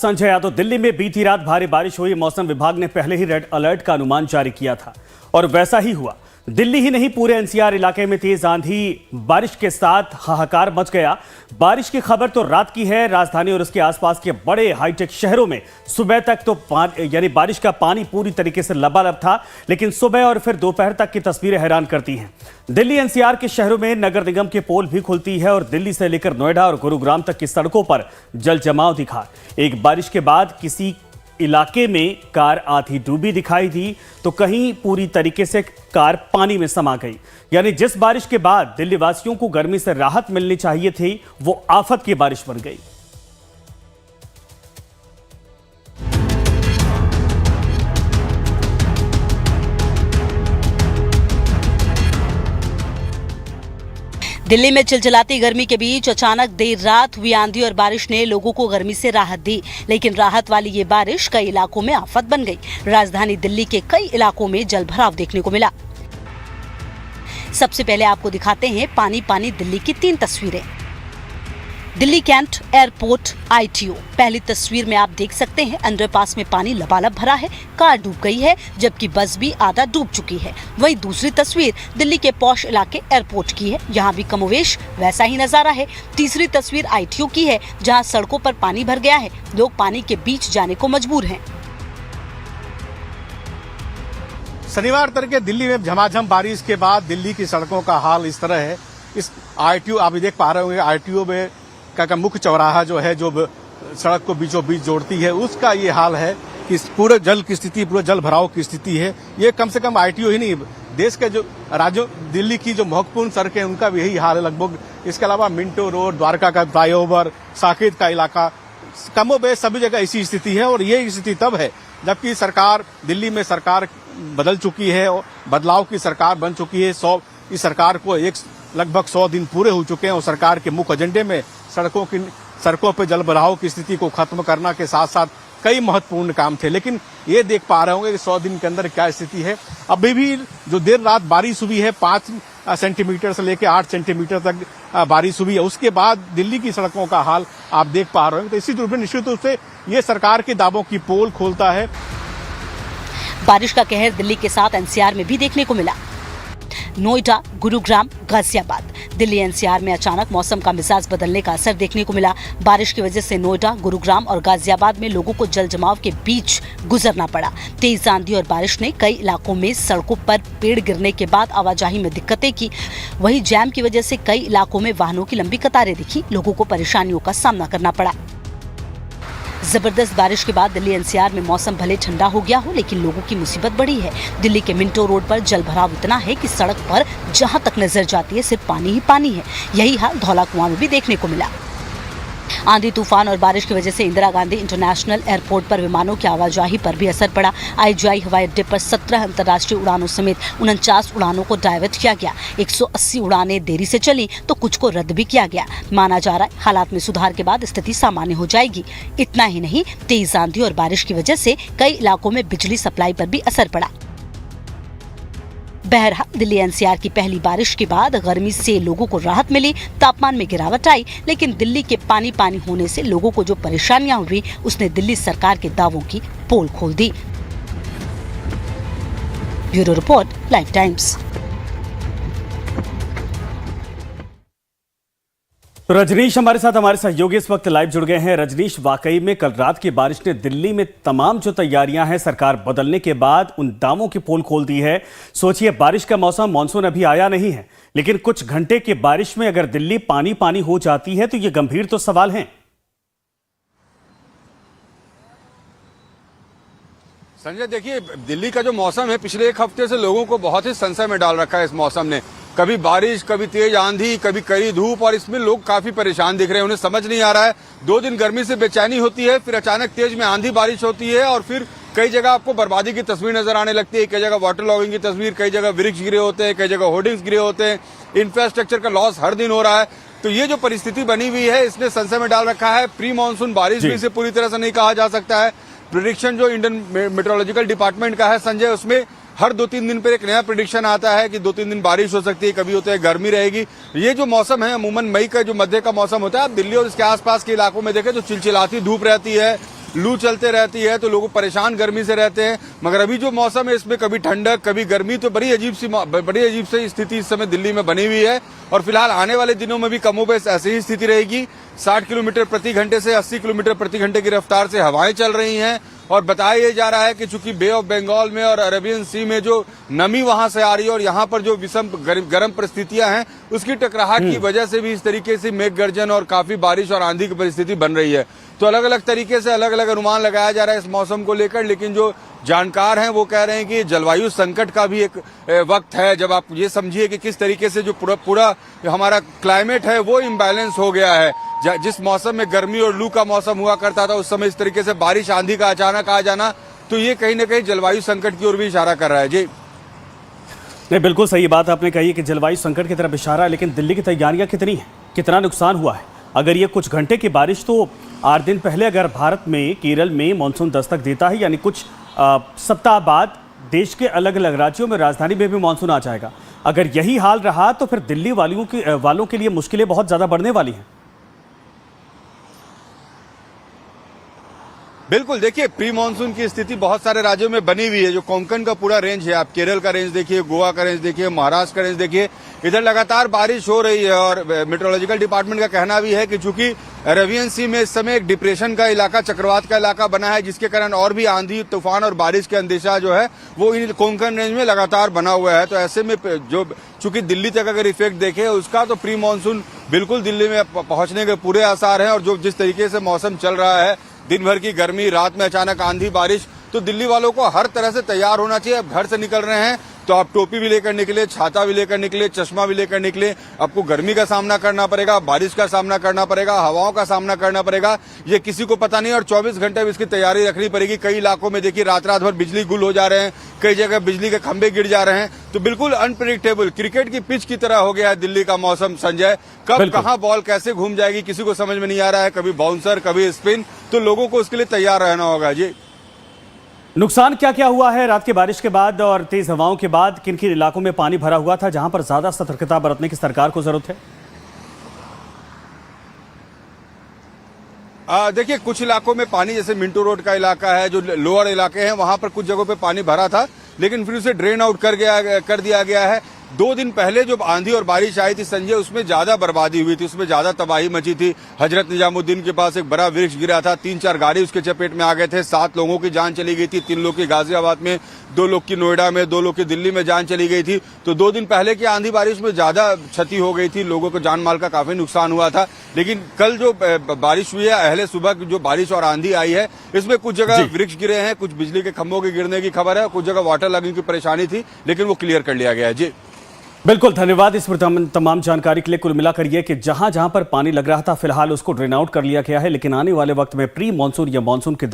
संजय यादव, दिल्ली में बीती रात भारी बारिश हुई। मौसम विभाग ने पहले ही रेड अलर्ट का अनुमान जारी किया था और वैसा ही हुआ। दिल्ली ही नहीं, पूरे एनसीआर इलाके में तेज आंधी बारिश के साथ हाहाकार मच गया। बारिश की खबर तो रात की है। राजधानी और उसके आसपास के बड़े हाईटेक शहरों में सुबह तक तो बारिश का पानी पूरी तरीके से लबालब था, लेकिन सुबह और फिर दोपहर तक की तस्वीरें हैरान करती हैं। दिल्ली एनसीआर के शहरों में नगर निगम के पोल भी खुलती है और दिल्ली से लेकर नोएडा और गुरुग्राम तक की सड़कों पर जल जमाव दिखा। एक बारिश के बाद किसी इलाके में कार आधी डूबी दिखाई दी तो कहीं पूरी तरीके से कार पानी में समा गई। यानी जिस बारिश के बाद दिल्ली वासियों को गर्मी से राहत मिलनी चाहिए थी, वो आफत की बारिश बन गई। दिल्ली में चिलचिलाती गर्मी के बीच अचानक देर रात हुई आंधी और बारिश ने लोगों को गर्मी से राहत दी, लेकिन राहत वाली ये बारिश कई इलाकों में आफत बन गई। राजधानी दिल्ली के कई इलाकों में जलभराव देखने को मिला। सबसे पहले आपको दिखाते हैं पानी पानी दिल्ली की 3 तस्वीरें। Delhi cantt airport ITO। पहली तस्वीर में आप देख सकते हैं अंडरपास में पानी लबालब भरा है, कार डूब गई है, जबकि बस भी आधा डूब चुकी है। वहीं दूसरी तस्वीर दिल्ली के पॉश इलाके एयरपोर्ट की है, यहाँ भी कमोवेश वैसा ही नजारा है। तीसरी तस्वीर ITO की है, जहाँ सड़कों पर पानी भर गया है, लोग पानी के बीच जाने को मजबूर हैं। शनिवार तड़के दिल्ली में झमाझम बारिश के बाद दिल्ली की सड़कों का हाल इस तरह है। इस ITO आप देख पा रहे होंगे, ITO में का मुख्य चौराहा जो है, जो सड़क को बीचों बीच जोड़ती है, उसका ये हाल है कि पूरे जल की स्थिति, पूरे जल भराव की स्थिति है। ये कम से कम ITO ही नहीं, देश के जो राज्यों, दिल्ली की जो महत्वपूर्ण सड़कें उनका भी यही हाल है लगभग। इसके अलावा मिंटो रोड, द्वारका का फ्लाईओवर, साकेत का इलाका, कमोबेश सभी जगह इसी स्थिति है। और ये स्थिति तब है जबकि सरकार, दिल्ली में सरकार बदल चुकी है और बदलाव की सरकार बन चुकी है। इस सरकार को लगभग 100 दिन पूरे हो चुके हैं और सरकार के मुख्य एजेंडे में सड़कों पर जल भराव की स्थिति को खत्म करना के साथ साथ कई महत्वपूर्ण काम थे। लेकिन ये देख पा रहे होंगे कि 100 दिन के अंदर क्या स्थिति है। अभी भी जो देर रात बारिश हुई है, 5 सेंटीमीटर से लेकर 8 सेंटीमीटर तक बारिश हुई है, उसके बाद दिल्ली की सड़कों का हाल आप देख पा रहे हैं। तो इसी रूप में निश्चित रूप से ये सरकार के दावों की पोल खोलता है। बारिश का कहर दिल्ली के साथ एनसीआर में भी देखने को मिला। नोएडा, गुरुग्राम, गाजियाबाद। दिल्ली एनसीआर में अचानक मौसम का मिजाज बदलने का असर देखने को मिला। बारिश की वजह से नोएडा, गुरुग्राम और गाजियाबाद में लोगों को जल जमाव के बीच गुजरना पड़ा। तेज आंधी और बारिश ने कई इलाकों में सड़कों पर पेड़ गिरने के बाद आवाजाही में दिक्कतें की। वहीं जैम की वजह से कई इलाकों में वाहनों की लंबी कतारें दिखी। लोगों को परेशानियों का सामना करना पड़ा। जबरदस्त बारिश के बाद दिल्ली एनसीआर में मौसम भले ठंडा हो गया हो, लेकिन लोगों की मुसीबत बढ़ी है। दिल्ली के मिंटो रोड पर जल भराव इतना है कि सड़क पर जहां तक नजर जाती है सिर्फ पानी ही पानी है। यही हाल धौला कुआं में भी देखने को मिला। आंधी तूफान और बारिश की वजह से इंदिरा गांधी इंटरनेशनल एयरपोर्ट पर विमानों की आवाजाही पर भी असर पड़ा। IGI हवाई अड्डे पर 17 अंतर्राष्ट्रीय उड़ानों समेत 49 उड़ानों को डायवर्ट किया गया। 180 उड़ानें देरी से चली तो कुछ को रद्द भी किया गया। माना जा रहा है हालात में सुधार के बाद स्थिति सामान्य हो जाएगी। इतना ही नहीं, तेज आंधी और बारिश की वजह से कई इलाकों में बिजली सप्लाई पर भी असर पड़ा। बहरहाल दिल्ली एनसीआर की पहली बारिश के बाद गर्मी से लोगों को राहत मिली, तापमान में गिरावट आई, लेकिन दिल्ली के पानी पानी होने से लोगों को जो परेशानियां हुई, उसने दिल्ली सरकार के दावों की पोल खोल दी। Bureau report, Life Times. Rajneesh हमारे सहयोगी इस वक्त लाइव जुड़ गए हैं। रजनीश, वाकई में कल रात की बारिश ने दिल्ली में तमाम जो तैयारियां हैं सरकार बदलने के बाद उन दावों की पोल खोल दी है। सोचिए, बारिश का मौसम, मानसून अभी आया नहीं है, लेकिन कुछ घंटे की बारिश में अगर दिल्ली पानी पानी हो जाती है तो ये गंभीर तो सवाल हैं। संजय, देखिए, दिल्ली का जो मौसम है पिछले 1 हफ्ते से लोगों को बहुत ही संशय में डाल रखा है। इस मौसम ने कभी बारिश, कभी तेज आंधी, कभी कड़ी धूप, और इसमें लोग काफी परेशान दिख रहे हैं। उन्हें समझ नहीं आ रहा है, 2 दिन गर्मी से बेचैनी होती है, फिर अचानक तेज में आंधी बारिश होती है और फिर कई जगह आपको बर्बादी की तस्वीर नजर आने लगती है। कई जगह वाटर लॉगिंग की तस्वीर, कई जगह वृक्ष गिरे होते हैं, कई जगह होर्डिंग्स गिरे होते हैं, इंफ्रास्ट्रक्चर का लॉस हर दिन हो रहा है। तो ये जो परिस्थिति बनी हुई है, इसने संशय में डाल रखा है। प्री मानसून बारिश भी इसे पूरी तरह से नहीं कहा जा सकता है। प्रेडिक्शन जो इंडियन मेट्रोलॉजिकल डिपार्टमेंट का है संजय, उसमें हर 2-3 दिन पर एक नया प्रेडिक्शन आता है कि 2-3 दिन बारिश हो सकती है, कभी होता है गर्मी रहेगी। ये जो मौसम है अमूमन मई का जो मध्य का मौसम होता है, आप दिल्ली और इसके आसपास के इलाकों में देखें तो चिलचिलाती धूप रहती है, लू चलते रहती है तो लोग परेशान गर्मी से रहते हैं। मगर अभी जो मौसम है इसमें कभी ठंडक कभी गर्मी, तो बड़ी अजीब सी स्थिति इस समय दिल्ली में बनी हुई है। और फिलहाल आने वाले दिनों में भी कमोबेश ऐसी ही स्थिति रहेगी। 60 किलोमीटर प्रति घंटे से 80 किलोमीटर प्रति घंटे की रफ्तार से हवाएं चल रही हैं। और बताया ये जा रहा है कि चूंकि बे ऑफ बंगाल में और अरेबियन सी में जो नमी वहां से आ रही है और यहाँ पर जो विषम गर्म परिस्थितियां हैं उसकी टकराहट की वजह से भी इस तरीके से मेघ गर्जन और काफी बारिश और आंधी की परिस्थिति बन रही है। तो अलग अलग तरीके से अलग अलग अनुमान लगाया जा रहा है इस मौसम को लेकर, लेकिन जो जानकार हैं वो कह रहे हैं कि जलवायु संकट का भी एक वक्त है। जब आप ये समझिए कि किस तरीके से जो पूरा हमारा क्लाइमेट है वो इम्बैलेंस हो गया है। जिस मौसम में गर्मी और लू का मौसम हुआ करता था उस समय इस तरीके से बारिश आंधी का अचानक आ जाना, तो ये कहीं ना कहीं जलवायु संकट की ओर भी इशारा कर रहा है। जी नहीं, बिल्कुल सही बात आपने कही कि जलवायु संकट की तरफ इशारा है, लेकिन दिल्ली की तैयारियां कितनी हैं, कितना नुकसान हुआ है? अगर ये कुछ घंटे की बारिश तो 8 दिन पहले अगर भारत में केरल में मानसून दस्तक देता है, यानी कुछ सप्ताह बाद देश के अलग अलग राज्यों में राजधानी में भी मानसून आ जाएगा। अगर यही हाल रहा तो फिर दिल्ली वालों के लिए मुश्किलें बहुत ज्यादा बढ़ने वाली हैं। बिल्कुल, देखिए प्री मानसून की स्थिति बहुत सारे राज्यों में बनी हुई है। जो कोंकण का पूरा रेंज है, आप केरल का रेंज देखिए, गोवा का रेंज देखिए, महाराष्ट्र का रेंज देखिए, इधर लगातार बारिश हो रही है। और मेट्रोलॉजिकल डिपार्टमेंट का कहना भी है कि चूंकि अरेबियन सी में इस समय एक डिप्रेशन का इलाका, चक्रवात का इलाका बना है, जिसके कारण और भी आंधी तूफान और बारिश के अंदेशा जो है वो इन कोंकण रेंज में लगातार बना हुआ है। तो ऐसे में जो चूंकि दिल्ली तक अगर इफेक्ट देखें उसका, तो प्री मानसून बिल्कुल दिल्ली में पहुंचने के पूरे आसार हैं। और जो जिस तरीके से मौसम चल रहा है, दिन भर की गर्मी, रात में अचानक आंधी बारिश, तो दिल्ली वालों को हर तरह से तैयार होना चाहिए। अब घर से निकल रहे हैं तो आप टोपी भी लेकर निकले, छाता भी लेकर निकले, चश्मा भी लेकर निकले। आपको गर्मी का सामना करना पड़ेगा, बारिश का सामना करना पड़ेगा, हवाओं का सामना करना पड़ेगा, ये किसी को पता नहीं। और 24 घंटे में इसकी तैयारी रखनी पड़ेगी। कई इलाकों में देखिए रात भर बिजली गुल हो जा रहे हैं, कई जगह बिजली के खंभे गिर जा रहे हैं। तो बिल्कुल अनप्रेडिक्टेबल क्रिकेट की पिच की तरह हो गया है दिल्ली का मौसम। संजय, कब कहां बॉल कैसे घूम जाएगी किसी को समझ में नहीं आ रहा है, कभी बाउंसर कभी स्पिन, तो लोगों को उसके लिए तैयार रहना होगा। जी, नुकसान क्या क्या हुआ है रात की बारिश के बाद और तेज हवाओं के बाद? किन किन इलाकों में पानी भरा हुआ था जहां पर ज्यादा सतर्कता बरतने की सरकार को जरूरत है? देखिए कुछ इलाकों में पानी, जैसे मिंटो रोड का इलाका है, जो लोअर इलाके हैं, वहां पर कुछ जगहों पे पानी भरा था, लेकिन फिर उसे ड्रेन आउट कर दिया गया है। 2 दिन पहले जो आंधी और बारिश आई थी संजय, उसमें ज्यादा बर्बादी हुई थी, उसमें ज्यादा तबाही मची थी। हजरत निजामुद्दीन के पास एक बड़ा वृक्ष गिरा था, 3-4 गाड़ी उसके चपेट में आ गए थे, 7 लोगों की जान चली गई थी, 3 लोग की गाजियाबाद में, 2 लोग की नोएडा में, 2 लोग की दिल्ली में जान चली गई थी। तो 2 दिन पहले की आंधी बारिश में ज्यादा क्षति हो गई थी, लोगों को जान माल का काफी नुकसान हुआ था। लेकिन कल जो बारिश हुई है, अहले सुबह की जो बारिश और आंधी आई है, इसमें कुछ जगह वृक्ष गिरे हैं, कुछ बिजली के खंभों के गिरने की खबर है, कुछ जगह वाटर लगिंग की परेशानी थी, लेकिन वो क्लियर कर लिया गया है। जी बिल्कुल, धन्यवाद इस तमाम जानकारी के लिए। कुल मिलाकर ये कि जहां जहां पर पानी लग रहा था फिलहाल उसको ड्रेन आउट कर लिया गया है, लेकिन आने वाले वक्त में प्री मानसून या मानसून के